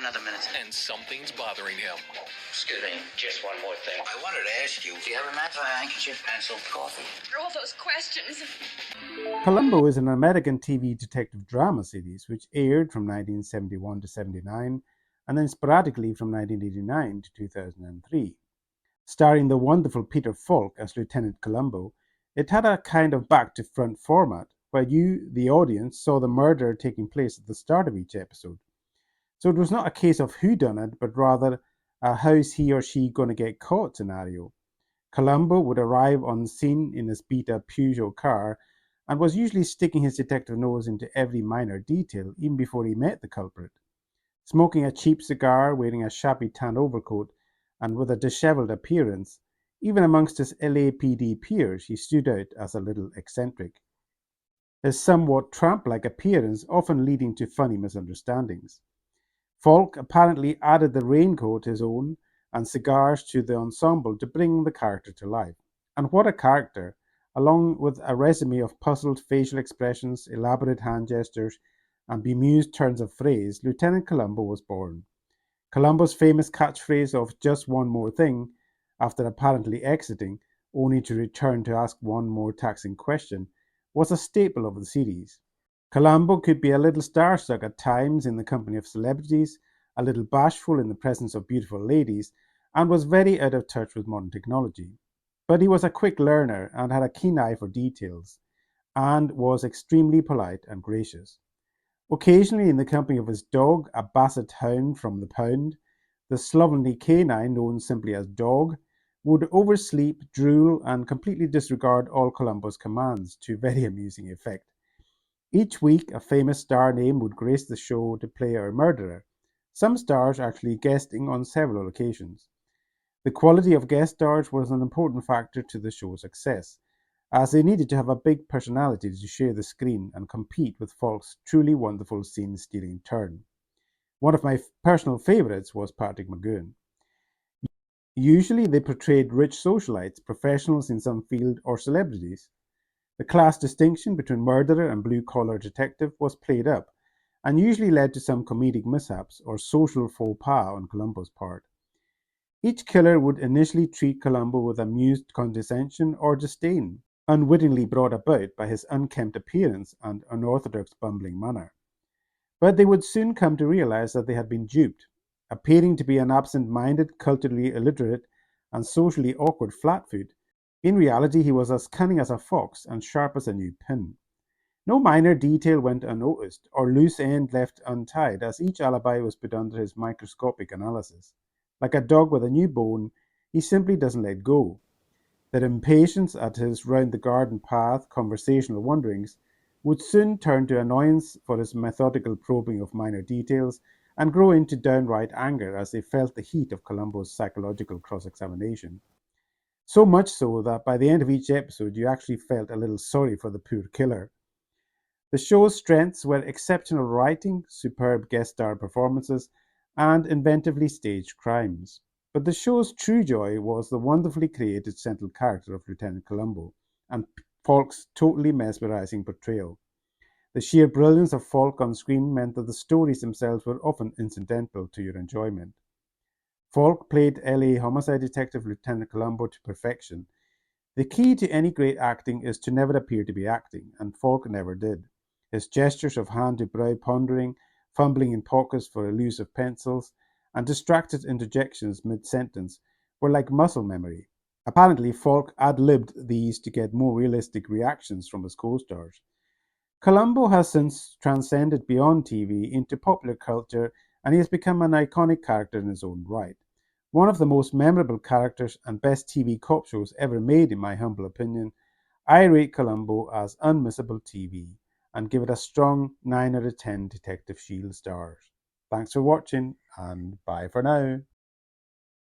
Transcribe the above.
another minute. And something's bothering him. Excuse me, just one more thing. I wanted to ask you, do you have a map, handkerchief, pencil, coffee? For all those questions. Columbo is an American TV detective drama series which aired from 1971 to 79 and then sporadically from 1989 to 2003. Starring the wonderful Peter Falk as Lieutenant Columbo, it had a kind of back-to-front format where you, the audience, saw the murder taking place at the start of each episode. So it was not a case of whodunit, but rather a how's he or she going to get caught scenario. Columbo would arrive on scene in his beat-up Peugeot car and was usually sticking his detective nose into every minor detail even before he met the culprit. Smoking a cheap cigar, wearing a shabby tan overcoat, and with a dishevelled appearance, even amongst his LAPD peers, he stood out as a little eccentric. His somewhat tramp-like appearance often leading to funny misunderstandings. Falk apparently added the raincoat, his own, and cigars to the ensemble to bring the character to life. And what a character! Along with a resume of puzzled facial expressions, elaborate hand gestures, and bemused turns of phrase, Lieutenant Columbo was born. Columbo's famous catchphrase of "just one more thing," after apparently exiting, only to return to ask one more taxing question, was a staple of the series. Columbo could be a little starstruck at times in the company of celebrities, a little bashful in the presence of beautiful ladies, and was very out of touch with modern technology. But he was a quick learner and had a keen eye for details, and was extremely polite and gracious. Occasionally, in the company of his dog, a basset hound from the pound, the slovenly canine known simply as Dog, would oversleep, drool, and completely disregard all Columbo's commands to very amusing effect. Each week, a famous star name would grace the show to play our murderer, some stars actually guesting on several occasions. The quality of guest stars was an important factor to the show's success, as they needed to have a big personality to share the screen and compete with Falk's truly wonderful scene-stealing turn. One of my personal favourites was Patrick McGoohan. Usually they portrayed rich socialites, professionals in some field, or celebrities. The class distinction between murderer and blue-collar detective was played up, and usually led to some comedic mishaps or social faux pas on Columbo's part. Each killer would initially treat Columbo with amused condescension or disdain, unwittingly brought about by his unkempt appearance and unorthodox bumbling manner. But they would soon come to realize that they had been duped. Appearing to be an absent-minded, culturally illiterate, and socially awkward flatfoot, in reality he was as cunning as a fox and sharp as a new pin. No minor detail went unnoticed, or loose end left untied, as each alibi was put under his microscopic analysis. Like a dog with a new bone, he simply doesn't let go. Their impatience at his round-the-garden path conversational wanderings would soon turn to annoyance for his methodical probing of minor details and grow into downright anger as they felt the heat of Columbo's psychological cross-examination. So much so that by the end of each episode you actually felt a little sorry for the poor killer. The show's strengths were exceptional writing, superb guest star performances, and inventively staged crimes. But the show's true joy was the wonderfully created central character of Lieutenant Columbo, and Falk's totally mesmerizing portrayal. The sheer brilliance of Falk on screen meant that the stories themselves were often incidental to your enjoyment. Falk played LA homicide detective Lieutenant Columbo to perfection. The key to any great acting is to never appear to be acting, and Falk never did. His gestures of hand-to-brow pondering, fumbling in pockets for elusive pencils, and distracted interjections mid-sentence were like muscle memory. Apparently, Falk ad-libbed these to get more realistic reactions from his co-stars. Columbo has since transcended beyond TV into popular culture, and he has become an iconic character in his own right. One of the most memorable characters and best TV cop shows ever made, in my humble opinion. I rate Columbo as unmissable TV and give it a strong 9 out of 10 Detective Shield stars. Thanks for watching, and bye for now.